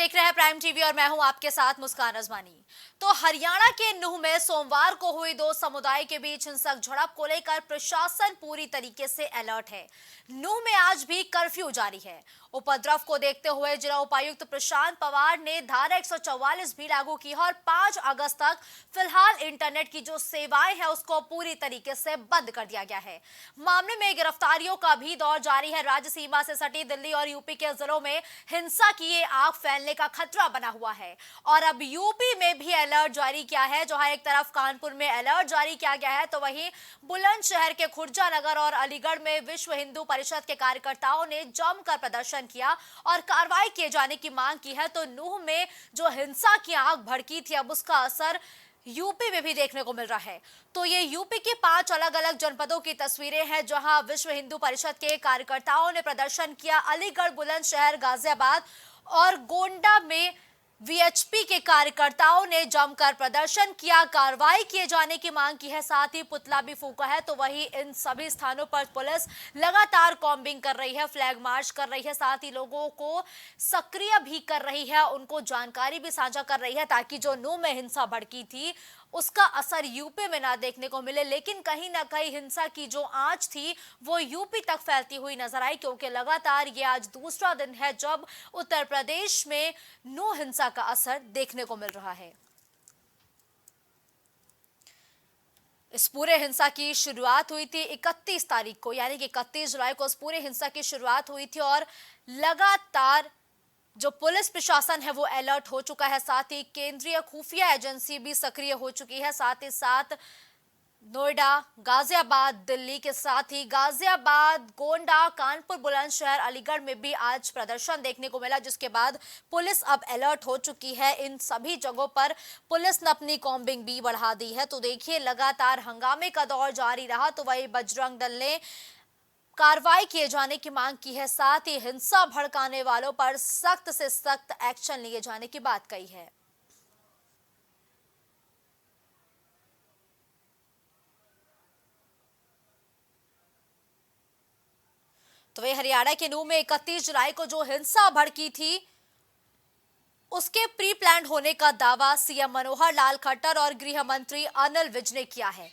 देख रहे हैं प्राइम टीवी और मैं हूं आपके साथ मुस्कान अजमानी। तो हरियाणा के नूह में सोमवार को हुई दो समुदाय के बीच हिंसक झड़प को लेकर प्रशासन पूरी तरीके से अलर्ट है। नूह में आज भी कर्फ्यू जारी है। उपद्रव को देखते हुए जिला उपायुक्त प्रशांत पवार ने धारा 144 भी लागू की है और 5 अगस्त तक फिलहाल इंटरनेट की जो सेवाएं हैं उसको पूरी तरीके से बंद कर दिया गया है। मामले में गिरफ्तारियों का भी दौर जारी है। राज्य सीमा से सटी दिल्ली और यूपी के जिलों में हिंसा की ये आग फैलने का खतरा बना हुआ है और अब यूपी में भी अलर्ट जारी किया है। जहां एक तरफ कानपुर में अलर्ट जारी किया गया है तो वहीं बुलंदशहर के खुर्जा नगर और अलीगढ़ में विश्व हिंदू परिषद के कार्यकर्ताओं ने जमकर प्रदर्शन किया और कार्रवाई किए जाने की मांग की है। तो नूह में जो हिंसा की आग भड़की थी अब उसका असर यूपी में भी देखने को मिल रहा है। तो ये यूपी के 5 अलग अलग जनपदों की तस्वीरें हैं जहां विश्व हिंदू परिषद के कार्यकर्ताओं ने प्रदर्शन किया। अलीगढ़, बुलंदशहर, गाजियाबाद और गोंडा में वीएचपी के कार्यकर्ताओं ने जमकर प्रदर्शन किया, कार्रवाई किए जाने की मांग की है, साथ ही पुतला भी फूंका है। तो वहीं इन सभी स्थानों पर पुलिस लगातार कॉम्बिंग कर रही है, फ्लैग मार्च कर रही है, साथ ही लोगों को सक्रिय भी कर रही है, उनको जानकारी भी साझा कर रही है ताकि जो नूह में हिंसा भड़की थी उसका असर यूपी में ना देखने को मिले। लेकिन कहीं ना कहीं हिंसा की जो आंच थी वो यूपी तक फैलती हुई नजर आई, क्योंकि लगातार ये आज दूसरा दिन है जब उत्तर प्रदेश में नूह हिंसा का असर देखने को मिल रहा है। इस पूरे हिंसा की शुरुआत हुई थी 31 तारीख को, यानी कि 31 जुलाई को इस पूरे हिंसा की शुरुआत हुई थी और लगातार जो पुलिस प्रशासन है वो अलर्ट हो चुका है। साथ ही केंद्रीय खुफिया एजेंसी भी सक्रिय हो चुकी है। साथ ही साथ नोएडा, गाजियाबाद, दिल्ली के साथ ही गाजियाबाद, गोंडा, कानपुर, बुलंदशहर, अलीगढ़ में भी आज प्रदर्शन देखने को मिला, जिसके बाद पुलिस अब अलर्ट हो चुकी है। इन सभी जगहों पर पुलिस ने अपनी कॉम्बिंग भी बढ़ा दी है। तो देखिए लगातार हंगामे का दौर जारी रहा तो वही बजरंग दल ने कार्रवाई किए जाने की मांग की है, साथ ही हिंसा भड़काने वालों पर सख्त से सख्त एक्शन लिए जाने की बात कही है। तो वही हरियाणा के नूह में 31 जुलाई को जो हिंसा भड़की थी उसके प्री प्लान होने का दावा सीएम मनोहर लाल खट्टर और गृह मंत्री अनिल विज ने किया है।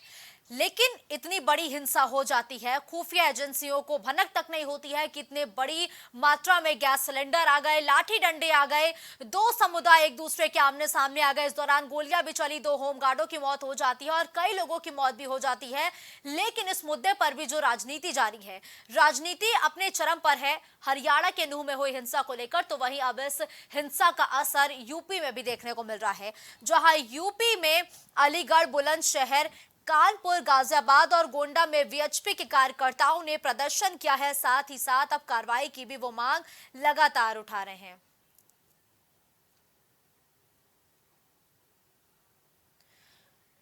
लेकिन इतनी बड़ी हिंसा हो जाती है, खुफिया एजेंसियों को भनक तक नहीं होती है कि इतने बड़ी मात्रा में गैस सिलेंडर आ गए, लाठी डंडे आ गए, दो समुदाय एक दूसरे के आमने सामने आ गए। इस दौरान गोलियां भी चली, 2 होमगार्डों की मौत हो जाती है और कई लोगों की मौत भी हो जाती है। लेकिन इस मुद्दे पर भी जो राजनीति जारी है, राजनीति अपने चरम पर है हरियाणा के नूह में हुई हिंसा को लेकर। तो वहीं अब इस हिंसा का असर यूपी में भी देखने को मिल रहा है, जहां यूपी में अलीगढ़, बुलंदशहर, कानपुर, गाजियाबाद और गोंडा में वीएचपी के कार्यकर्ताओं ने प्रदर्शन किया है। साथ ही साथ अब कार्रवाई की भी वो मांग लगातार उठा रहे हैं।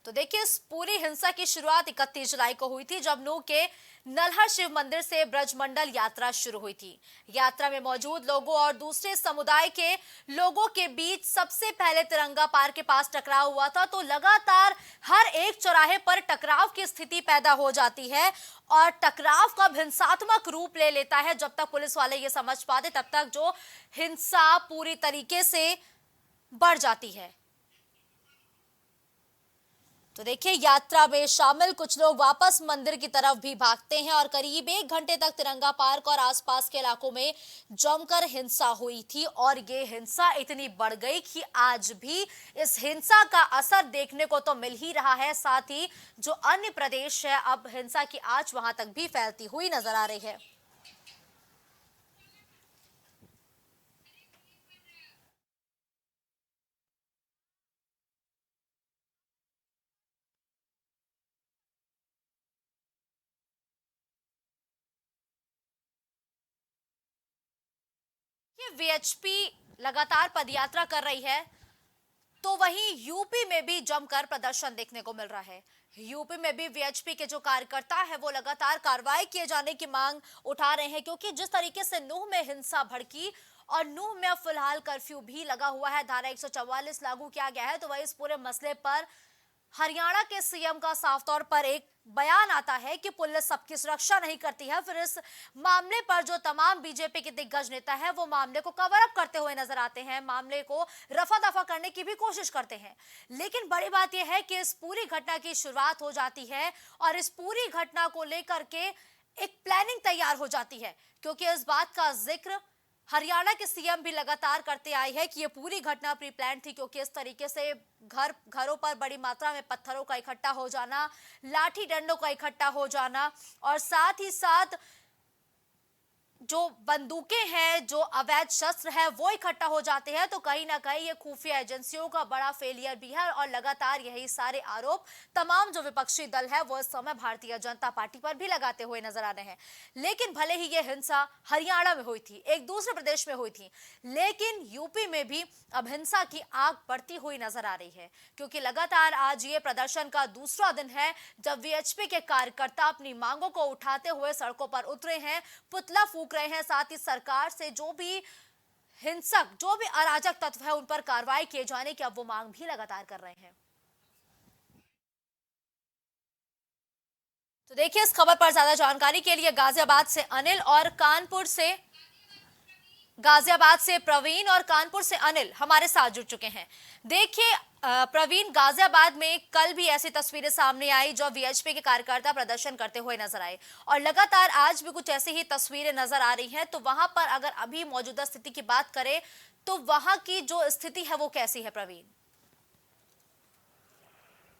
तो देखिए इस पूरी हिंसा की शुरुआत 31 जुलाई को हुई थी जब नूह के नल्हर शिव मंदिर से ब्रजमंडल यात्रा शुरू हुई थी। यात्रा में मौजूद लोगों और दूसरे समुदाय के लोगों के बीच सबसे पहले तिरंगा पार के पास टकराव हुआ था। तो लगातार हर एक चौराहे पर टकराव की स्थिति पैदा हो जाती है और टकराव कब हिंसात्मक रूप ले लेता है, जब तक पुलिस वाले ये समझ पाते तब तक जो हिंसा पूरी तरीके से बढ़ जाती है। तो देखिए यात्रा में शामिल कुछ लोग वापस मंदिर की तरफ भी भागते हैं और करीब 1 घंटे तक तिरंगा पार्क और आसपास के इलाकों में जमकर हिंसा हुई थी और ये हिंसा इतनी बढ़ गई कि आज भी इस हिंसा का असर देखने को तो मिल ही रहा है। साथ ही जो अन्य प्रदेश है अब हिंसा की आंच वहां तक भी फैलती हुई नजर आ रही है। ये वीएचपी लगातार पदयात्रा कर रही है तो वहीं यूपी में भी जमकर प्रदर्शन देखने को मिल रहा है। यूपी में भी वीएचपी के जो कार्यकर्ता है वो लगातार कार्रवाई किए जाने की मांग उठा रहे हैं, क्योंकि जिस तरीके से नूह में हिंसा भड़की और नूह में अब फिलहाल कर्फ्यू भी लगा हुआ है, धारा 144 लागू किया गया है। तो वही इस पूरे मसले पर हरियाणा के सीएम का साफ तौर पर एक बयान आता है कि पुलिस सबकी सुरक्षा नहीं करती है, फिर इस मामले पर जो तमाम बीजेपी के दिग्गज नेता हैं वो मामले को कवर अप करते हुए नजर आते हैं, मामले को रफा दफा करने की भी कोशिश करते हैं। लेकिन बड़ी बात यह है कि इस पूरी घटना की शुरुआत हो जाती है और इस पूरी घटना को लेकर के एक प्लानिंग तैयार हो जाती है, क्योंकि इस बात का जिक्र हरियाणा के सीएम भी लगातार करते आए हैं कि ये पूरी घटना प्री प्लान थी, क्योंकि इस तरीके से घरों पर बड़ी मात्रा में पत्थरों का इकट्ठा हो जाना, लाठी डंडों का इकट्ठा हो जाना और साथ ही साथ जो बंदूकें हैं, जो अवैध शस्त्र है वो इकट्ठा हो जाते हैं, तो कहीं ना कहीं ये खुफिया एजेंसियों का बड़ा फेलियर भी है और लगातार यही सारे आरोप तमाम जो विपक्षी दल है वो इस समय भारतीय जनता पार्टी पर भी लगाते हुए नजर आ रहे हैं। लेकिन भले ही ये हिंसा हरियाणा में हुई थी, एक दूसरे प्रदेश में हुई थी, लेकिन यूपी में भी अब हिंसा की आग बढ़ती हुई नजर आ रही है, क्योंकि लगातार आज ये प्रदर्शन का दूसरा दिन है जब वीएचपी के कार्यकर्ता अपनी मांगों को उठाते हुए सड़कों पर उतरे हैं, पुतला फूंक रहे हैं, साथ ही सरकार से जो भी हिंसक, जो भी अराजक तत्व है उन पर कार्रवाई किए जाने की अब वो मांग भी लगातार कर रहे हैं। तो देखिए, इस खबर पर ज्यादा जानकारी के लिए गाजियाबाद से अनिल और गाजियाबाद से प्रवीण और कानपुर से अनिल हमारे साथ जुड़ चुके हैं। देखिए प्रवीण, गाजियाबाद में कल भी ऐसी तस्वीरें सामने आई जब वीएचपी के कार्यकर्ता प्रदर्शन करते हुए नजर आए और लगातार आज भी कुछ ऐसी ही तस्वीरें नजर आ रही हैं, तो वहां पर अगर अभी मौजूदा स्थिति की बात करें तो वहां की जो स्थिति है वो कैसी है प्रवीण?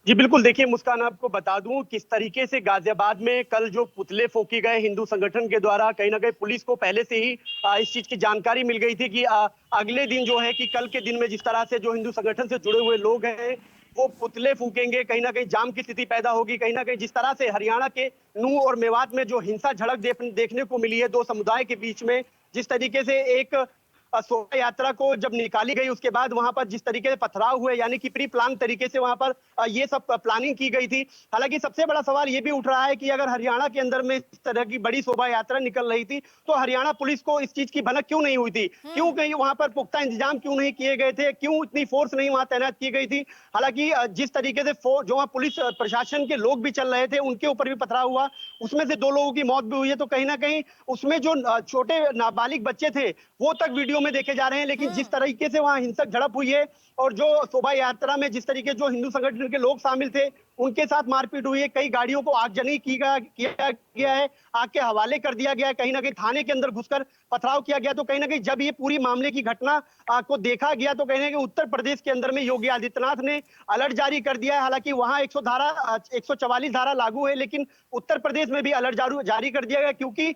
जी बिल्कुल, देखिए मुस्कान, आपको बता दूं किस तरीके से गाजियाबाद में कल जो पुतले फूंके गए हिंदू संगठन के द्वारा, कहीं ना कहीं पुलिस को पहले से ही इस चीज की जानकारी मिल गई थी कि अगले दिन जो है कि कल के दिन में जिस तरह से जो हिंदू संगठन से जुड़े हुए लोग हैं वो पुतले फूकेंगे, कहीं ना कहीं जाम की स्थिति पैदा होगी। कहीं ना कहीं जिस तरह से हरियाणा के नूंह और मेवात में जो हिंसा झड़प देखने को मिली है दो समुदाय के बीच में, जिस तरीके से एक शोभा यात्रा को जब निकाली गई उसके बाद वहां पर जिस तरीके से पथराव हुए, यानी कि प्री प्लान तरीके से वहां पर ये सब प्लानिंग की गई थी। हालांकि सबसे बड़ा सवाल ये भी उठ रहा है कि अगर हरियाणा के अंदर में इस तरह की बड़ी शोभा यात्रा निकल रही थी तो हरियाणा पुलिस को इस चीज की भनक क्यों नहीं हुई थी, क्यों कहीं वहां पर पुख्ता इंतजाम क्यों नहीं किए गए थे, क्यों इतनी फोर्स नहीं वहां तैनात की गई थी। हालांकि जिस तरीके से जो वहां पुलिस प्रशासन के लोग भी चल रहे थे उनके ऊपर भी पथराव हुआ, उसमें से 2 लोगों की मौत भी हुई है, तो कहीं ना कहीं उसमें जो छोटे नाबालिग बच्चे थे वो तक वीडियो में देखे जा रहे हैं। लेकिन जिस तरीके से वहां हिंसक झड़प हुई है और जो शोभा यात्रा में जिस तरीके जो हिंदू संगठन के लोग शामिल थे उनके साथ मारपीट हुई है, कई गाड़ियों को आगजनी किया गया है, आग के हवाले कर दिया गया है, कहीं ना कहीं थाने के अंदर घुसकर पथराव किया गया। तो कहीं ना कहीं जब ये पूरी मामले की घटना को देखा गया तो कहीं ना कहीं उत्तर प्रदेश के अंदर में योगी आदित्यनाथ ने अलर्ट जारी कर दिया है। हालांकि वहां 144 धारा लागू है, लेकिन उत्तर प्रदेश में भी अलर्ट जारी कर दिया गया, क्योंकि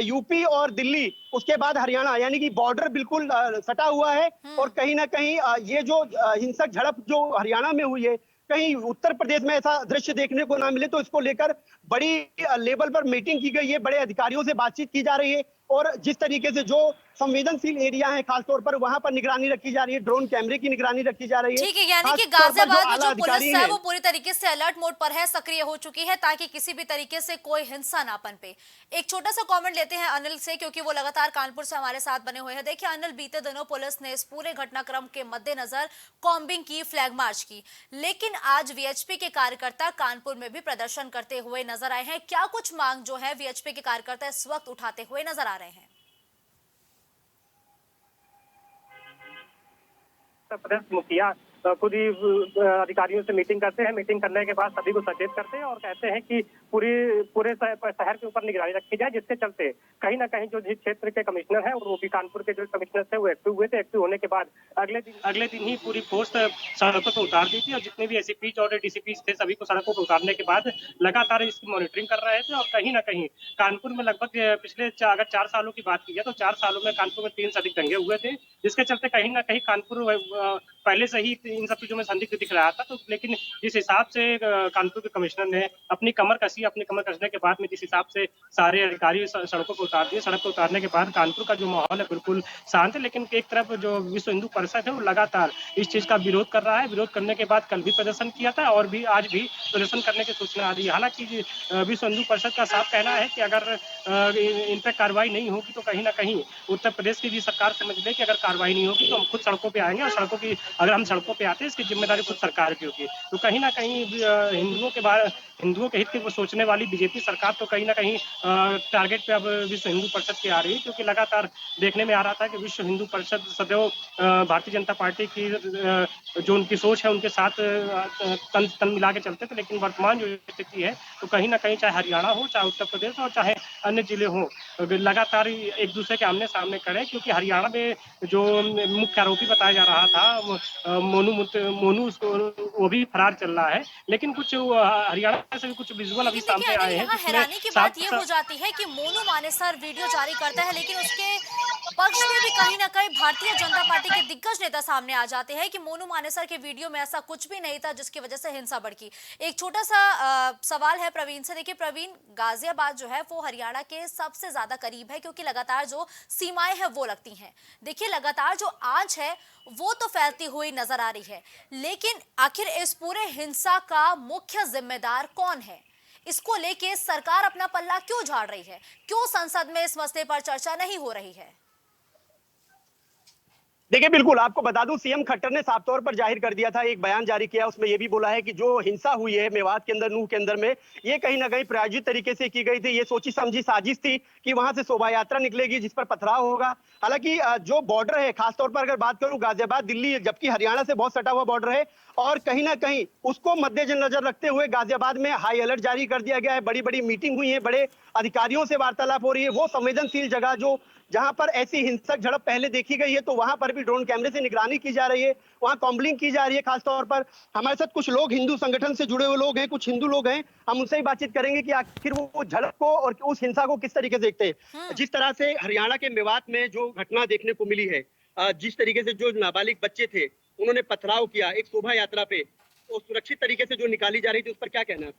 यूपी और दिल्ली उसके बाद हरियाणा, यानी कि बॉर्डर बिल्कुल सटा हुआ है और कहीं ना कहीं ये जो हिंसक झड़प जो हरियाणा में हुई है कहीं उत्तर प्रदेश में ऐसा दृश्य देखने को ना मिले, तो इसको लेकर बड़ी लेवल पर मीटिंग की गई है, बड़े अधिकारियों से बातचीत की जा रही है और जिस तरीके से जो संवेदनशील एरिया है खासतौर पर वहां पर निगरानी रखी जा रही है, ड्रोन कैमरे की निगरानी रखी जा रही है। ठीक है, यानी कि खासतौर पर गाजियाबाद में जो अधिकारी पुलिस है हैं वो पूरी तरीके से अलर्ट मोड पर है, सक्रिय हो चुकी है ताकि किसी भी तरीके से कोई हिंसा ना पनपे। एक छोटा सा कमेंट लेते हैं अनिल से, क्योंकि वो लगातार कानपुर से हमारे साथ बने हुए हैं। देखिए अनिल, बीते दिनों पुलिस ने इस पूरे घटनाक्रम के मद्देनजर कॉम्बिंग की, फ्लैग मार्च की, लेकिन आज वीएचपी के कार्यकर्ता कानपुर में भी प्रदर्शन करते हुए नजर आए हैं। क्या कुछ मांग जो है वीएचपी के कार्यकर्ता इस वक्त उठाते हुए नजर आ रहे हैं? प्रदेश मुखिया खुद ही अधिकारियों से मीटिंग करते हैं। मीटिंग करने के बाद सभी को सचेत करते हैं और कहते हैं कि पूरे शहर के ऊपर निगरानी रखी जाए, जिसके चलते कहीं ना कहीं जो क्षेत्र के कमिश्नर हैं और वो भी कानपुर के जो कमिश्नर थे वो एक्टिव हुए थे। एक्टिव होने के बाद अगले दिन ही पूरी फोर्स सड़कों पर उतार दी थी और जितने भी एसीपी और डीसीपी थे सभी को सड़कों पर उतारने के बाद लगातार इसकी मॉनिटरिंग कर रहे थे और कहीं ना कहीं कानपुर में लगभग पिछले अगर 4 सालों की बात की जाए तो 4 सालों में कानपुर में 3 से अधिक दंगे हुए थे, जिसके चलते कहीं ना कहीं कानपुर पहले से ही इन सब चीजों में संदिग्ध दिख रहा था। तो लेकिन जिस हिसाब से कानपुर के कमिश्नर ने अपनी कमर कसने के बाद में जिस हिसाब से सारे अधिकारी सड़कों पर उतार दिए, सड़क पर उतारने के बाद कानपुर का जो माहौल है बिल्कुल शांत है। लेकिन एक तरफ जो विश्व हिंदू परिषद है वो लगातार इस चीज का विरोध कर रहा है। विरोध करने के बाद कल भी प्रदर्शन किया था और भी आज भी प्रदर्शन करने की सूचना आ रही है। हालांकि विश्व हिंदू परिषद का साफ कहना है कि अगर इन पर कार्रवाई नहीं होगी तो कहीं ना कहीं उत्तर प्रदेश की भी सरकार समझ ले कि अगर कार्रवाई नहीं होगी तो हम खुद सड़कों पे आएंगे और सड़कों की अगर हम सड़कों पे आते हैं इसकी जिम्मेदारी खुद सरकार की होगी। तो कहीं ना कहीं हिंदुओं के हित की वो सोच सोचने वाली बीजेपी सरकार तो कहीं ना कहीं टारगेट पे अब विश्व हिंदू परिषद की आ रही है, क्योंकि लगातार देखने में आ रहा था कि विश्व हिंदू परिषद सदैव भारतीय जनता पार्टी की जो उनकी सोच है उनके साथ तन तन मिला के चलते थे। लेकिन वर्तमान जो स्थिति है, तो कहीं ना कहीं चाहे हरियाणा हो, चाहे उत्तर प्रदेश हो, चाहे अन्य जिले हों, लगातार एक दूसरे के आमने सामने खड़े हैं। क्योंकि हरियाणा में जो मुख्य आरोपी बताया जा रहा था मोनू, उसको वो भी फरार चल रहा है। लेकिन कुछ हरियाणा से भी कुछ विजुअल अभी लेकिन देखिए सामने अनिल, आए हैं यहाँ जिसमें हैरानी की बात साफ ये हो जाती है कि मोनू मानेसर वीडियो जारी करता है, लेकिन उसके पक्ष में भी कहीं ना कहीं भारतीय जनता पार्टी के दिग्गज नेता सामने आ जाते हैं कि मोनू मानेसर के वीडियो में ऐसा कुछ भी नहीं था जिसकी वजह से हिंसा भड़की। एक छोटा सा सवाल है प्रवीण से। देखिए प्रवीण, गाजियाबाद जो है वो हरियाणा के सबसे ज्यादा करीब है, क्योंकि लगातार जो सीमाएं हैं वो लगती हैं। देखिए लगातार जो आंच है वो तो फैलती हुई नजर आ रही है, लेकिन आखिर इस पूरे हिंसा का मुख्य जिम्मेदार कौन है? इसको लेके सरकार अपना पल्ला क्यों झाड़ रही है? क्यों संसद में इस मसले पर चर्चा नहीं हो रही है? देखिए बिल्कुल आपको बता दूं, सीएम खट्टर ने साफ तौर पर जाहिर कर दिया था, एक बयान जारी किया, उसमें यह भी बोला है कि जो हिंसा हुई है मेवात के अंदर, नूह के अंदर में, ये कहीं ना कहीं प्रायोजित तरीके से की गई थी। ये सोची समझी साजिश थी कि वहां से शोभा यात्रा निकलेगी जिस पर पथराव होगा। हालांकि जो बॉर्डर है, खासतौर पर अगर बात करूं गाजियाबाद दिल्ली, जबकि हरियाणा से बहुत सटा हुआ बॉर्डर है, और कहीं ना कहीं उसको मद्देनजर रखते हुए गाजियाबाद में हाई अलर्ट जारी कर दिया गया है। बड़ी बड़ी मीटिंग हुई है, बड़े अधिकारियों से वार्तालाप हो रही है। वो संवेदनशील जगह जो जहां पर ऐसी हिंसक झड़प पहले देखी गई है, तो वहां पर भी ड्रोन कैमरे से निगरानी की जा रही है, वहां कॉम्बलिंग की जा रही है। खासतौर पर हमारे साथ कुछ लोग हिंदू संगठन से जुड़े हुए लोग हैं, कुछ हिंदू लोग हैं, हम उनसे ही बातचीत करेंगे कि आखिर वो झड़प को और उस हिंसा को किस तरीके से देखते हैं। जिस तरह से हरियाणा के मेवात में जो घटना देखने को मिली है, जिस तरीके से जो नाबालिग बच्चे थे उन्होंने पथराव किया एक शोभा यात्रा पे, तो सुरक्षित तरीके से जो निकाली जा रही थी, उस पर क्या कहना है?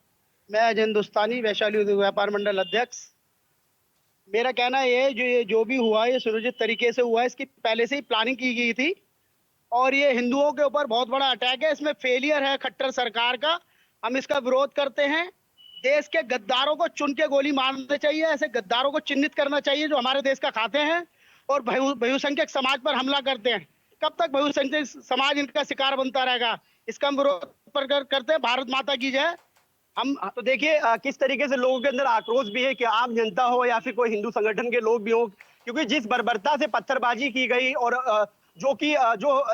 मैं अजय हिंदुस्तानी, वैशाली उद्योग व्यापार मंडल अध्यक्ष। मेरा कहना ये है, जो भी हुआ ये सुनियोजित तरीके से हुआ है। इसकी पहले से ही प्लानिंग की गई थी, और ये हिंदुओं के ऊपर बहुत बड़ा अटैक है। इसमें फेलियर है खट्टर सरकार का। हम इसका विरोध करते हैं। देश के गद्दारों को चुन के गोली मारनी चाहिए। ऐसे गद्दारों को चिन्हित करना चाहिए जो हमारे देश का खाते हैं और बहुसंख्यक समाज पर हमला करते हैं। कब तक बहुसंख्यक समाज इनका शिकार बनता रहेगा? इसका हम विरोध करते हैं। भारत माता की जय। हम तो देखिए किस तरीके से लोगों के अंदर आक्रोश भी है कि आम जनता हो या फिर कोई हिंदू संगठन के लोग भी हो, क्योंकि जिस बर्बरता से पत्थरबाजी की गई, और जो कि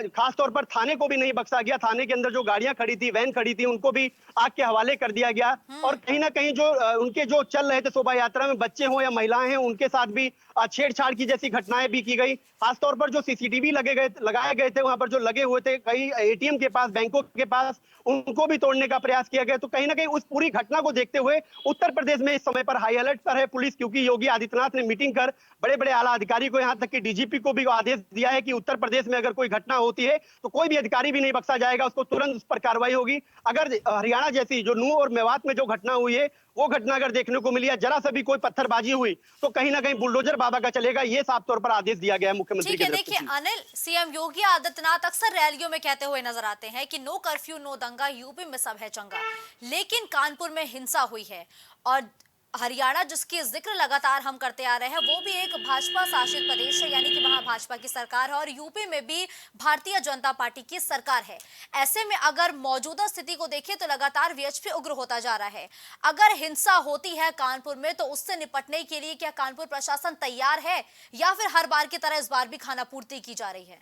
खास तौर पर थाने को भी नहीं बख्शा गया। थाने के अंदर जो गाड़ियां खड़ी थी, वैन खड़ी थी, उनको भी आग के हवाले कर दिया गया। और कहीं ना कहीं जो उनके जो चल रहे थे शोभा यात्रा में, बच्चे हो या महिलाएं हैं, उनके साथ भी छेड़छाड़ की जैसी घटनाएं भी की गई। खासतौर पर जो सीसीटीवी लगाए गए थे वहां पर, जो लगे हुए थे कई एटीएम के पास, बैंकों के पास, उनको भी तोड़ने का प्रयास किया गया। तो कहीं ना कहीं उस पूरी घटना को देखते हुए उत्तर प्रदेश में इस समय पर हाई अलर्ट पर है पुलिस, क्योंकि योगी आदित्यनाथ ने मीटिंग कर बड़े बड़े आला अधिकारी को, यहां तक कि डीजीपी को भी आदेश दिया है कि उत्तर प्रदेश में अगर कोई घटना होती है तो कोई भी अधिकारी भी नहीं बख्शा जाएगा, उसको तुरंत उस पर कार्रवाई होगी। अगर हरियाणा जैसी जो नूह और मेवात में जो घटना हुई है, वो घटना अगर देखने को मिली है, जरा सा भी कोई पत्थरबाजी हुई, तो कहीं ना कहीं बुलडोजर बाबा का चलेगा। ये साफ तौर पर आदेश दिया गया है मुख्यमंत्री ठीक की है। तरफ देखिए से। अनिल, सीएम योगी आदित्यनाथ अक्सर रैलियों में कहते हुए नजर आते हैं कि नो कर्फ्यू नो दंगा, यूपी में सब है चंगा। लेकिन कानपुर में हिंसा हुई है, और हरियाणा जिसकी जिक्र लगातार हम करते आ रहे हैं, वो भी एक भाजपा शासित प्रदेश है, यानी कि वहां भाजपा की सरकार है, और यूपी में भी भारतीय जनता पार्टी की सरकार है। ऐसे में अगर मौजूदा स्थिति को देखें तो लगातार वीएचपी उग्र होता जा रहा है। अगर हिंसा होती है कानपुर में, तो उससे निपटने के लिए क्या कानपुर प्रशासन तैयार है, या फिर हर बार की तरह इस बार भी खाना पूर्ति की जा रही है?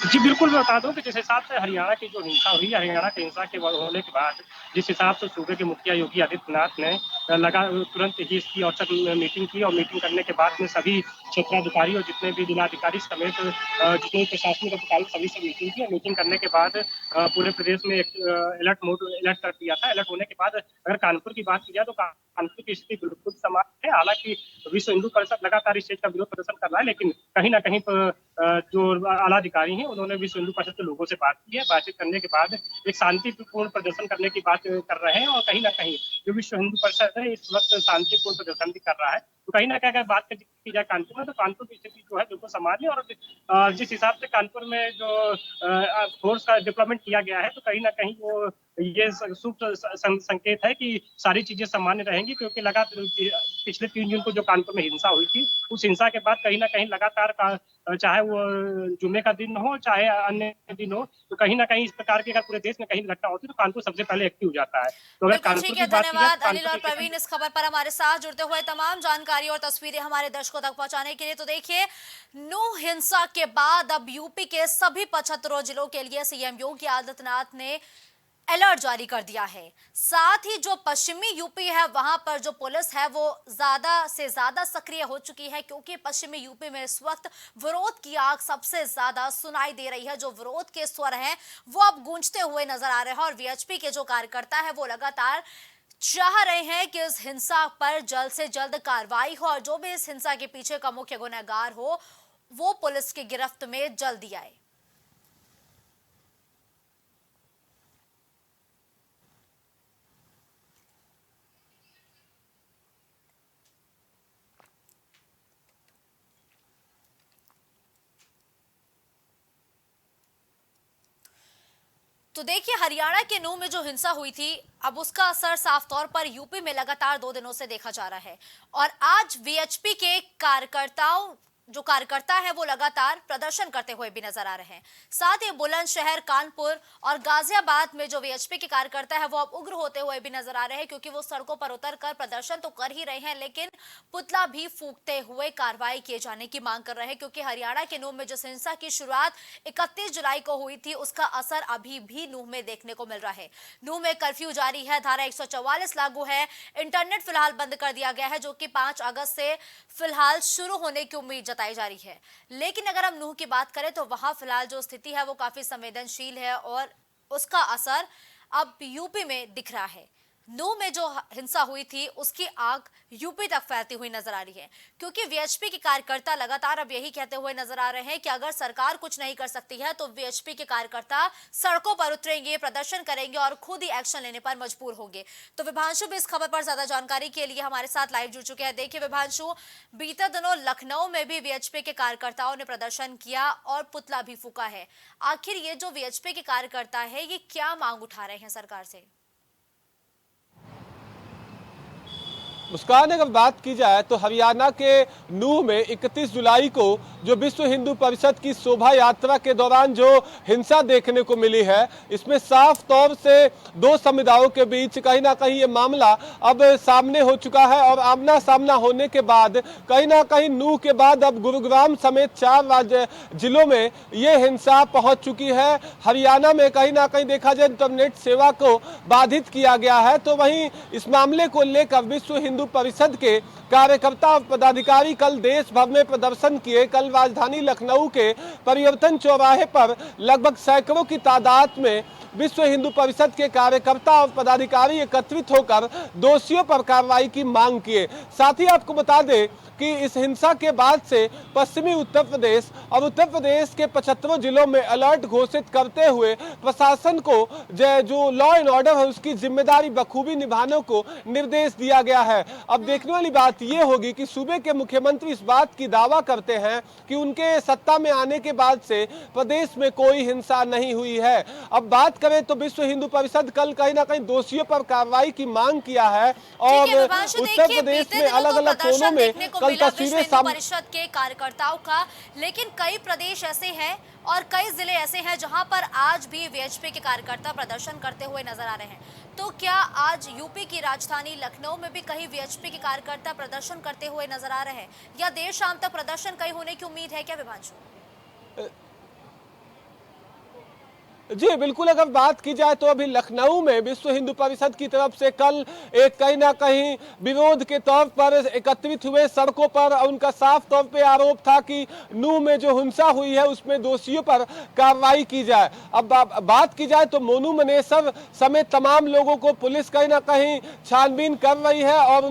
जी बिल्कुल, मैं बता दूं कि जिस हिसाब से हरियाणा की जो हिंसा हुई, हरियाणा की हिंसा के होने के बाद जिस हिसाब से सूबे के मुखिया योगी आदित्यनाथ ने तुरंत ही इसकी औचक मीटिंग की, और मीटिंग करने के बाद में सभी क्षेत्राधिकारी और जितने भी जिलाधिकारी समेत जितने भी प्रशासनिक अधिकारी सभी से मीटिंग की, और मीटिंग करने के बाद पूरे प्रदेश में एक अलर्ट कर दिया था। अलर्ट होने के बाद अगर कानपुर की बात की जाए तो कानपुर की स्थिति बिल्कुल समान है। हालांकि विश्व हिंदू परिषद लगातार इस चीज का विरोध प्रदर्शन कर रहा है, लेकिन कहीं ना कहीं जो आला अधिकारी हैं उन्होंने विश्व हिंदू परिषद के लोगों से बात की है। बातचीत करने के बाद एक शांतिपूर्ण प्रदर्शन करने की बात कर रहे हैं, और कहीं ना कहीं जो विश्व हिंदू परिषद है इस वक्त शांतिपूर्ण प्रदर्शन भी कर रहा है। तो कहीं ना कहीं अगर बात की जाए कानपुर में, तो कानपुर की स्थिति जो है बिल्कुल सामान्य है। और जिस हिसाब से कानपुर में जो फोर्स का डेवलपमेंट किया गया है, तो कहीं ना कहीं वो ये शुभ संकेत है कि सारी चीजें सामान्य रहेंगी, क्योंकि लगातार पिछले 3 जून को जो कानपुर में हिंसा हुई थी, उस हिंसा के बाद कहीं ना कहीं लगातार चाहे वो जुम्मे का दिन हो चाहे अन्य दिन हो, तो कहीं ना कहीं इस प्रकार की अगर पूरे देश में कहीं घटना होती है तो कानपुर सबसे पहले एक्टिव हो जाता है। तो अगर बिल्कुल कानपुर ठीक की है, बात की जाए धन्यवाद तो अनिल और कानपुर प्रवीण इस खबर पर हमारे साथ जुड़ते हुए तमाम जानकारी और तस्वीरें हमारे दर्शकों तक पहुंचाने के लिए। तो देखिए, नूह हिंसा के बाद अब यूपी के सभी 75 जिलों के लिए सीएम योगी आदित्यनाथ ने अलर्ट जारी कर दिया है। साथ ही जो पश्चिमी यूपी है वहां पर जो पुलिस है वो ज्यादा से ज्यादा सक्रिय हो चुकी है, क्योंकि पश्चिमी यूपी में इस वक्त विरोध की आग सबसे ज्यादा सुनाई दे रही है। जो विरोध के स्वर हैं वो अब गूंजते हुए नजर आ रहे हैं और वीएचपी के जो कार्यकर्ता है वो लगातार चाह रहे हैं कि इस हिंसा पर जल्द से जल्द कार्रवाई हो और जो भी इस हिंसा के पीछे का मुख्य गुनहगार हो वो पुलिस की गिरफ्त में जल्दी आए। तो देखिए, हरियाणा के नूह में जो हिंसा हुई थी अब उसका असर साफ तौर पर यूपी में लगातार 2 दिनों से देखा जा रहा है और आज वीएचपी के कार्यकर्ता हैं वो लगातार प्रदर्शन करते हुए भी नजर आ रहे हैं। साथ ही बुलंदशहर, कानपुर और गाजियाबाद में जो वीएचपी के कार्यकर्ता है वो अब उग्र होते हुए भी नजर आ रहे हैं, क्योंकि वो सड़कों पर उतरकर प्रदर्शन तो कर ही रहे हैं लेकिन पुतला भी फूंकते हुए कार्रवाई किए जाने की मांग कर रहे हैं, क्योंकि हरियाणा के नूह में जिस हिंसा की शुरुआत 31 जुलाई को हुई थी उसका असर अभी भी नूह में देखने को मिल रहा है। नूह में कर्फ्यू जारी है, धारा 144 लागू है, इंटरनेट फिलहाल बंद कर दिया गया है जो कि 5 अगस्त से फिलहाल शुरू होने की उम्मीद जताई जा रही है। लेकिन अगर हम नूह की बात करें तो वहां फिलहाल जो स्थिति है वो काफी संवेदनशील है और उसका असर अब यूपी में दिख रहा है। नूह में जो हिंसा हुई थी उसकी आग यूपी तक फैलती हुई नजर आ रही है, क्योंकि वीएचपी के कार्यकर्ता लगातार अब यही कहते हुए नजर आ रहे हैं कि अगर सरकार कुछ नहीं कर सकती है तो वीएचपी के कार्यकर्ता सड़कों पर उतरेंगे, प्रदर्शन करेंगे और खुद ही एक्शन लेने पर मजबूर होंगे। तो विभांशु भी इस खबर पर ज्यादा जानकारी के लिए हमारे साथ लाइव जुड़ चुके हैं। देखिए विभांशु, बीते दिनों लखनऊ में भी वीएचपी के कार्यकर्ताओं ने प्रदर्शन किया और पुतला भी फूका है। आखिर ये जो वीएचपी के कार्यकर्ता है ये क्या मांग उठा रहे हैं सरकार से? मुस्कान, अगर बात की जाए तो हरियाणा के नूह में 31 जुलाई को जो विश्व हिंदू परिषद की शोभा यात्रा के दौरान जो हिंसा देखने को मिली है, इसमें साफ तौर से 2 समुदायों के बीच कहीं ना कहीं ये मामला अब सामने हो चुका है और आमना सामना होने के बाद कहीं ना कहीं नूह के बाद अब गुरुग्राम समेत 4 जिलों में ये हिंसा पहुंच चुकी है। हरियाणा में कहीं ना कहीं देखा जाए इंटरनेट सेवा को बाधित किया गया है, तो वहीं इस मामले को लेकर विश्व हिंदू परिषद के कार्यकर्ता और पदाधिकारी कल देश भर में प्रदर्शन किए। कल राजधानी लखनऊ के परिवर्तन चौराहे पर लगभग सैकड़ों की तादाद में विश्व हिंदू परिषद के कार्यकर्ता और पदाधिकारी एकत्रित होकर दोषियों पर कार्रवाई की मांग किए। साथ ही आपको बता दें कि इस हिंसा के बाद से पश्चिमी उत्तर प्रदेश और उत्तर प्रदेश के 75 जिलों में अलर्ट घोषित करते हुए प्रशासन को जो लॉ एंड ऑर्डर है उसकी जिम्मेदारी बखूबी निभाने को निर्देश दिया गया है। अब देखने वाली बात यह होगी कि सूबे के मुख्यमंत्री इस बात की दावा करते हैं कि उनके सत्ता में आने के बाद से प्रदेश में कोई हिंसा नहीं हुई है। अब बात करें तो विश्व हिंदू परिषद कल कहीं ना कहीं दोषियों पर कार्रवाई की मांग किया है और उत्तर प्रदेश में अलग अलग कोनों में कल तस्वीरें परिषद के कार्यकर्ताओं का, लेकिन कई प्रदेश ऐसे हैं और कई जिले ऐसे हैं जहां पर आज भी वीएचपी के कार्यकर्ता प्रदर्शन करते हुए नजर आ रहे हैं। तो क्या आज यूपी की राजधानी लखनऊ में भी कहीं वीएचपी के कार्यकर्ता प्रदर्शन करते हुए नजर आ रहे हैं या देर शाम तक प्रदर्शन कहीं होने की उम्मीद है क्या विभांशु? जी बिल्कुल, अगर बात की जाए तो अभी लखनऊ में विश्व हिंदू परिषद की तरफ से कल एक कहीं ना कहीं विरोध के तौर पर एकत्रित हुए सड़कों पर। उनका साफ तौर पे आरोप था कि नूह में जो हिंसा हुई है उसमें दोषियों पर कार्रवाई की जाए। अब बात की जाए तो मोनू मनेसर समेत तमाम लोगों को पुलिस कहीं ना कहीं छानबीन कर रही है और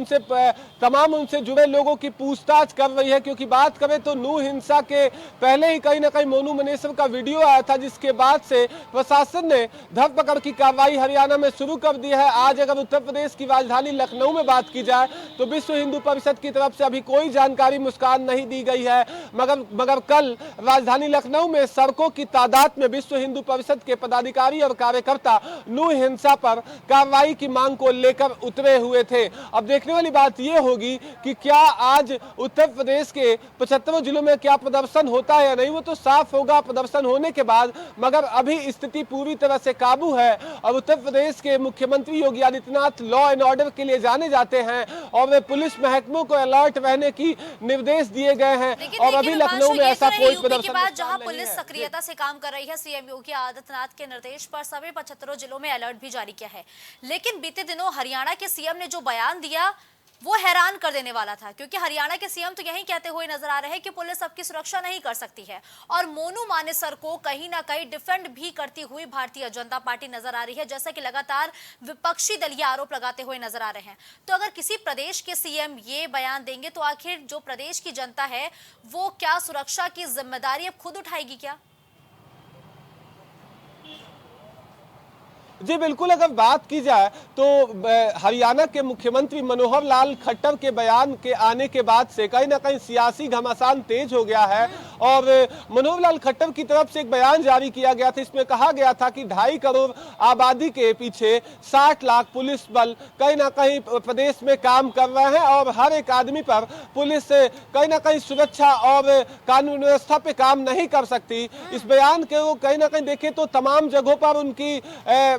उनसे जुड़े लोगों की पूछताछ कर रही है, क्योंकि बात करें तो नूह हिंसा के पहले ही कहीं ना कहीं मोनू मनेसर का वीडियो आया था जिसके बाद से प्रशासन ने धरपकड़ की कार्रवाई हरियाणा में शुरू कर दी है। आज अगर उत्तर प्रदेश की राजधानी लखनऊ में बात की जाए तो विश्व हिंदू परिषद की तरफ से अभी कोई जानकारी मुस्कान नहीं दी गई है, मगर कल राजधानी लखनऊ में सड़कों की तादाद में विश्व हिंदू परिषद के पदाधिकारी और कार्यकर्ता नूह हिंसा पर कार्रवाई की मांग को लेकर उतरे हुए थे। अब देखने वाली बात यह होगी कि क्या आज उत्तर प्रदेश के 75 जिलों में क्या प्रदर्शन होता है या नहीं, वो तो साफ होगा प्रदर्शन होने के बाद। मगर अभी स्थिति पूरी तरह से काबू है और उत्तर प्रदेश के मुख्यमंत्री Yogi Adityanath law and order के लिए जाने जाते हैं और वे पुलिस महकमों को अलर्ट रहने की निर्देश दिए गए हैं। और अभी लखनऊ में ऐसा कोई प्रदर्शन बाद जहां पुलिस सक्रियता से काम कर रही है, सीएम योगी आदित्यनाथ के निर्देश पर सभी 75 जिलों में अलर्ट भी जारी किया है। लेकिन बीते दिनों हरियाणा के सीएम ने जो बयान दिया वो हैरान कर देने वाला था, क्योंकि हरियाणा के सीएम तो यही कहते हुए नजर आ रहे हैं कि पुलिस सबकी सुरक्षा नहीं कर सकती है और मोनू मानेसर को कहीं ना कहीं डिफेंड भी करती हुई भारतीय जनता पार्टी नजर आ रही है, जैसा कि लगातार विपक्षी दल ये आरोप लगाते हुए नजर आ रहे हैं। तो अगर किसी प्रदेश के सीएम ये बयान देंगे तो आखिर जो प्रदेश की जनता है वो क्या सुरक्षा की जिम्मेदारी अब खुद उठाएगी क्या? जी बिल्कुल, अगर बात की जाए तो हरियाणा के मुख्यमंत्री मनोहर लाल खट्टर के बयान के आने के बाद से कहीं ना कहीं सियासी घमासान तेज हो गया है और मनोहर लाल खट्टर की तरफ से एक बयान जारी किया गया था। इसमें कहा गया था कि 2.5 करोड़ आबादी के पीछे 60 लाख पुलिस बल कहीं ना कहीं प्रदेश में काम कर रहे हैं और हर एक आदमी पर पुलिस कहीं ना कहीं सुरक्षा और कानून व्यवस्था पे काम नहीं कर सकती। इस बयान के वो कहीं ना कहीं देखें तो तमाम जगहों पर उनकी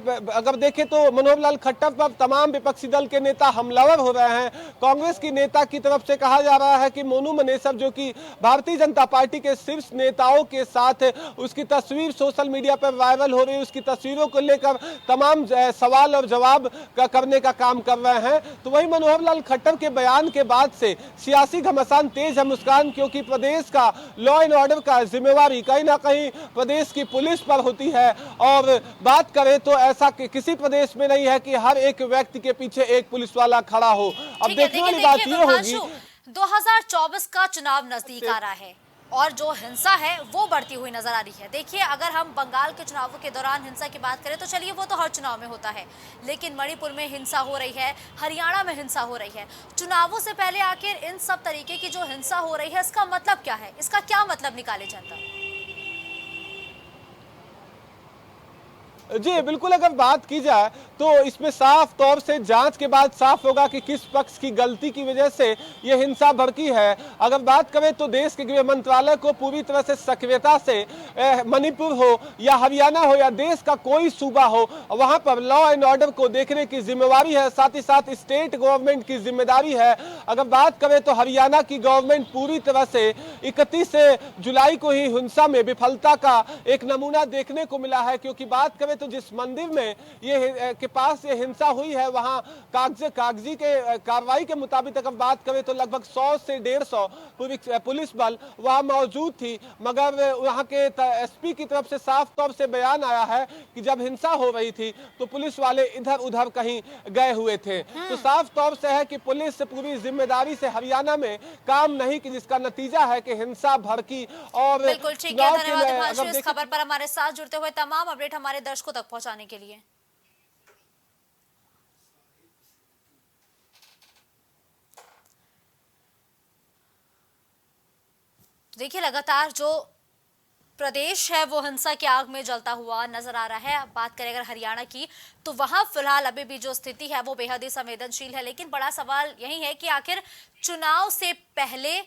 अगर देखें तो मनोहर लाल खट्टर पर तमाम विपक्षी दल के नेता हमलावर हो रहे हैं। कांग्रेस की नेता की तरफ से कहा जा रहा है कि मोनू मानेसर जो कि भारतीय जनता पार्टी के शीर्ष नेताओं के साथ उसकी तस्वीर सोशल मीडिया पर वायरल हो रही है, उसकी तस्वीरों को लेकर तमाम सवाल और जवाब करने का काम कर रहे हैं। तो वही मनोहर लाल खट्टर के बयान के बाद से सियासी घमासान तेज है मुस्कान, क्योंकि प्रदेश का लॉ एंड ऑर्डर का जिम्मेवारी कहीं ना कहीं प्रदेश की पुलिस पर होती है। और बात करें तो ऐसा कि किसी प्रदेश में नहीं है कि हर एक व्यक्ति के पीछे एक पुलिस वाला खड़ा हो। अब देखने वाली बात यह होगी 2024 का चुनाव नजदीक आ रहा है और जो हिंसा है वो बढ़ती हुई नजर आ रही है। देखिए, अगर हम बंगाल के चुनावों के दौरान हिंसा की बात करें तो चलिए वो तो हर चुनाव में होता है, लेकिन मणिपुर में हिंसा हो रही है, हरियाणा में हिंसा हो रही है। चुनावों से पहले आखिर इन सब तरीके की जो हिंसा हो रही है इसका मतलब क्या है, इसका क्या मतलब निकाले जनता? जी बिल्कुल, अगर बात की जाए तो इसमें साफ तौर से जांच के बाद साफ होगा कि किस पक्ष की गलती की वजह से ये हिंसा भड़की है। अगर बात करें तो देश के गृह मंत्रालय को पूरी तरह से सक्रियता से मणिपुर हो या हरियाणा हो या देश का कोई सूबा हो, वहां पर लॉ एंड ऑर्डर को देखने की जिम्मेवारी है, साथ ही साथ स्टेट गवर्नमेंट की जिम्मेदारी है। अगर बात करें तो हरियाणा की गवर्नमेंट पूरी तरह से 31 जुलाई को ही हिंसा में विफलता का एक नमूना देखने को मिला है, क्योंकि बात करें तो जिस मंदिर में ये के पास ये हिंसा हुई है वहां कागजी के कार्रवाई के मुताबिक अगर बात करें तो लगभग 100 से 150 पुलिस बल वहां मौजूद थी। मगर वहां के एसपी की तरफ से साफ तौर से बयान आया है कि जब हिंसा हो रही थी तो पुलिस वाले इधर उधर कहीं गए हुए थे। तो साफ तौर से है कि पुलिस पूरी जिम्मेदारी से हरियाणा में काम नहीं की, जिसका नतीजा है कि हिंसा भड़की। और बिल्कुल ठीक है, धन्यवाद इस खबर पर हमारे साथ जुड़ते हुए तमाम अपडेट हमारे दर्शकों तक पहुंचाने के लिए। देखिए, लगातार जो प्रदेश है वो हिंसा की आग में जलता हुआ नजर आ रहा है। अब बात करें अगर हरियाणा की तो वहां फिलहाल अभी भी जो स्थिति है वो बेहद ही संवेदनशील है, लेकिन बड़ा सवाल यही है कि आखिर चुनाव से पहले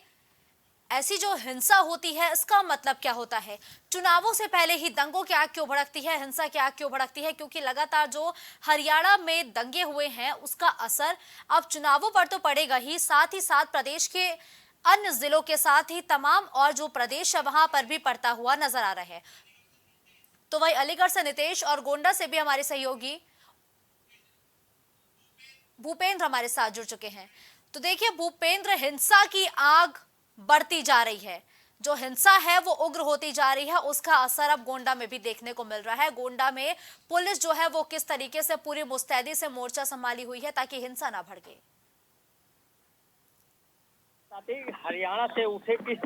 ऐसी जो हिंसा होती है इसका मतलब क्या होता है? चुनावों से पहले ही दंगों की आग क्यों भड़कती है, हिंसा की आग क्यों भड़कती है? क्योंकि लगातार जो हरियाणा में दंगे हुए हैं उसका असर अब चुनावों पर तो पड़ेगा ही, साथ ही साथ प्रदेश के अन्य जिलों के साथ ही तमाम और जो प्रदेश है वहां पर भी पड़ता हुआ नजर आ रहा है। तो वही अलीगढ़ से नितेश और गोंडा से भी हमारे सहयोगी भूपेंद्र हमारे साथ जुड़ चुके हैं। तो देखिए भूपेंद्र, हिंसा की आग बढ़ती जा रही है, जो हिंसा है वो उग्र होती जा रही है, उसका असर अब गोंडा में भी देखने को मिल रहा है। गोंडा में पुलिस जो है वो किस तरीके से पूरी मुस्तैदी से मोर्चा संभाली हुई है ताकि हिंसा ना भड़के। साथ ही हरियाणा से उठे किस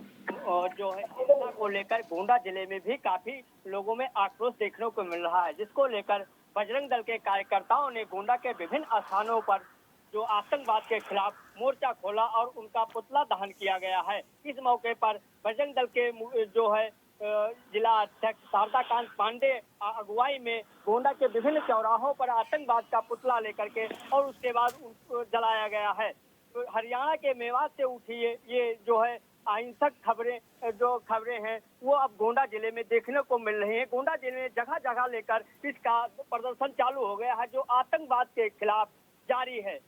जो है हिंसा को लेकर गोंडा जिले में भी काफी लोगों में आक्रोश देखने को मिल रहा है, जिसको लेकर बजरंग दल के कार्यकर्ताओं ने गोंडा के विभिन्न स्थानों पर जो आतंकवाद के खिलाफ मोर्चा खोला और उनका पुतला दहन किया गया है। इस मौके पर बजरंग दल के जो है जिला अध्यक्ष शारदाकांत पांडे अगुवाई में गोंडा के विभिन्न चौराहों पर आतंकवाद का पुतला लेकर के और उसके बाद उनको जलाया गया है। तो हरियाणा के मेवात से उठी ये जो है अहिंसक खबरें हैं वो अब गोंडा जिले में देखने को मिल रही हैं। गोंडा जिले में जगह जगह लेकर इसका प्रदर्शन चालू हो गया है जो आतंकवाद के खिलाफ जारी है।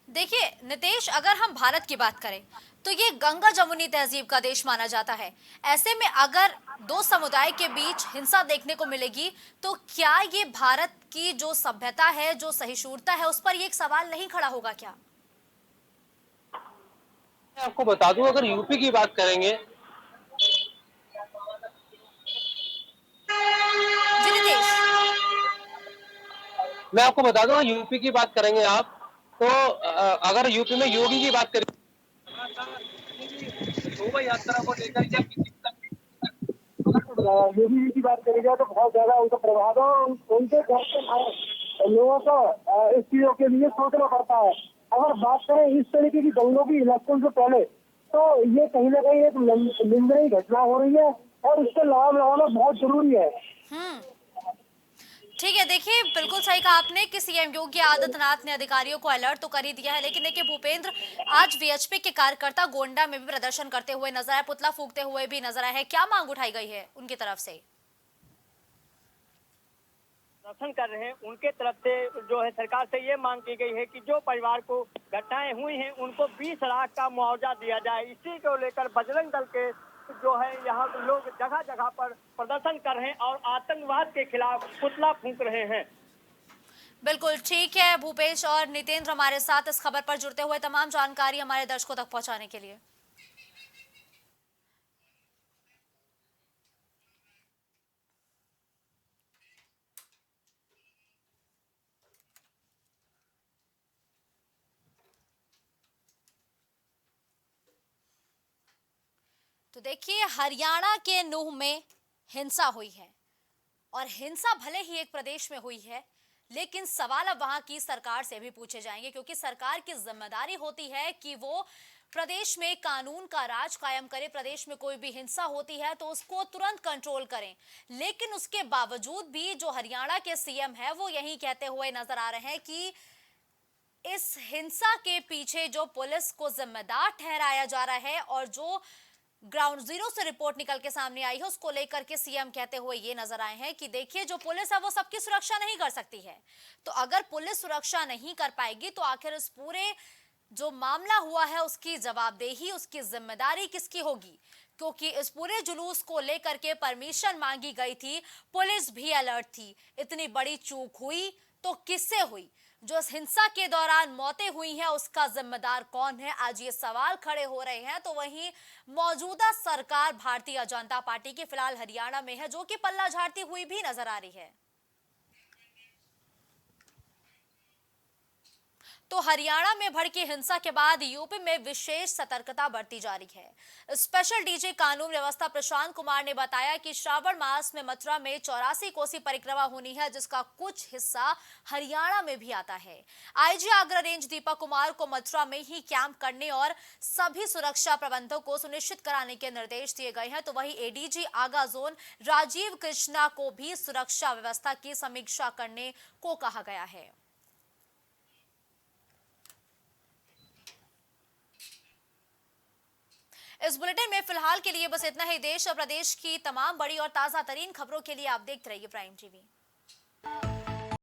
देखिए नितेश, अगर हम भारत की बात करें तो ये गंगा जमुनी तहजीब का देश माना जाता है। ऐसे में अगर दो समुदाय के बीच हिंसा देखने को मिलेगी तो क्या ये भारत की जो सभ्यता है, जो सहिष्णुता है, उस पर ये एक सवाल नहीं खड़ा होगा क्या? मैं आपको बता दूं, अगर यूपी की बात करेंगे, जी नितेश। मैं आपको बता दूं यूपी की बात करेंगे आप तो अगर यूपी में योगी की बात करें, शोभा यात्रा को लेकर या योगी जी की बात करेगा तो बहुत ज्यादा उनका प्रभाव है। उनके घर के लोगों को इस चीजों के लिए सोचना पड़ता है। अगर बात करें इस तरीके की दंगों की इलेक्शन से पहले तो ये कहीं ना कहीं एक निंदनीय घटना हो रही है और इससे लगाम लगाना बहुत जरूरी है। ठीक है, देखिए बिल्कुल सही कहा आपने कि सीएम योगी आदित्यनाथ ने अधिकारियों को अलर्ट तो कर ही दिया है, लेकिन देखिए भूपेंद्र, आज वीएचपी के कार्यकर्ता गोंडा में भी प्रदर्शन करते हुए नजर आए, पुतला फूंकते हुए भी नजर आए हैं। क्या मांग उठाई गई है उनकी तरफ से? प्रदर्शन कर रहे हैं उनके तरफ से जो है सरकार से ये मांग की गई है कि जो परिवार को घटनाएं हुई हैं उनको 20 लाख का मुआवजा दिया जाए। इसी को लेकर बजरंग दल के जो है यहाँ लोग जगह जगह पर प्रदर्शन कर रहे हैं और आतंकवाद के खिलाफ पुतला फूंक रहे हैं। बिल्कुल ठीक है भूपेश और नितेंद्र हमारे साथ इस खबर पर जुड़ते हुए तमाम जानकारी हमारे दर्शकों तक पहुंचाने के लिए। तो देखिए हरियाणा के नूह में हिंसा हुई है और हिंसा भले ही एक प्रदेश में हुई है, लेकिन सवाल अब वहां की सरकार से भी पूछे जाएंगे, क्योंकि सरकार की जिम्मेदारी होती है कि वो प्रदेश में कानून का राज कायम करे। प्रदेश में कोई भी हिंसा होती है तो उसको तुरंत कंट्रोल करें, लेकिन उसके बावजूद भी जो हरियाणा के सीएम है वो यही कहते हुए नजर आ रहे हैं कि इस हिंसा के पीछे जो पुलिस को जिम्मेदार ठहराया जा रहा है और जो ग्राउंड जीरो से रिपोर्ट निकल के सामने आई है उसको लेकर के सीएम कहते हुए ये नजर आए हैं कि देखिए जो पुलिस है वो सबकी सुरक्षा नहीं कर सकती है। तो अगर पुलिस सुरक्षा नहीं कर पाएगी तो आखिर इस पूरे जो मामला हुआ है उसकी जवाबदेही, उसकी जिम्मेदारी किसकी होगी? क्योंकि इस पूरे जुलूस को लेकर के परमिशन मांगी गई थी, पुलिस भी अलर्ट थी। इतनी बड़ी चूक हुई तो किससे हुई? जो इस हिंसा के दौरान मौतें हुई हैं उसका जिम्मेदार कौन है? आज ये सवाल खड़े हो रहे हैं। तो वहीं मौजूदा सरकार भारतीय जनता पार्टी की फिलहाल हरियाणा में है, जो कि पल्ला झाड़ती हुई भी नजर आ रही है। तो हरियाणा में भड़की हिंसा के बाद यूपी में विशेष सतर्कता बरती जा रही है। स्पेशल डीजी कानून व्यवस्था प्रशांत कुमार ने बताया कि श्रावण मास में मथुरा में 84 कोसी परिक्रमा होनी है, जिसका कुछ हिस्सा हरियाणा में भी आता है। आईजी आगरा रेंज दीपक कुमार को मथुरा में ही कैंप करने और सभी सुरक्षा प्रबंधों को सुनिश्चित कराने के निर्देश दिए गए हैं। तो वहीं एडीजी आगा जोन राजीव कृष्णा को भी सुरक्षा व्यवस्था की समीक्षा करने को कहा गया है। इस बुलेटिन में फिलहाल के लिए बस इतना ही। देश और प्रदेश की तमाम बड़ी और ताजा तरीन खबरों के लिए आप देखते रहिए प्राइम टीवी।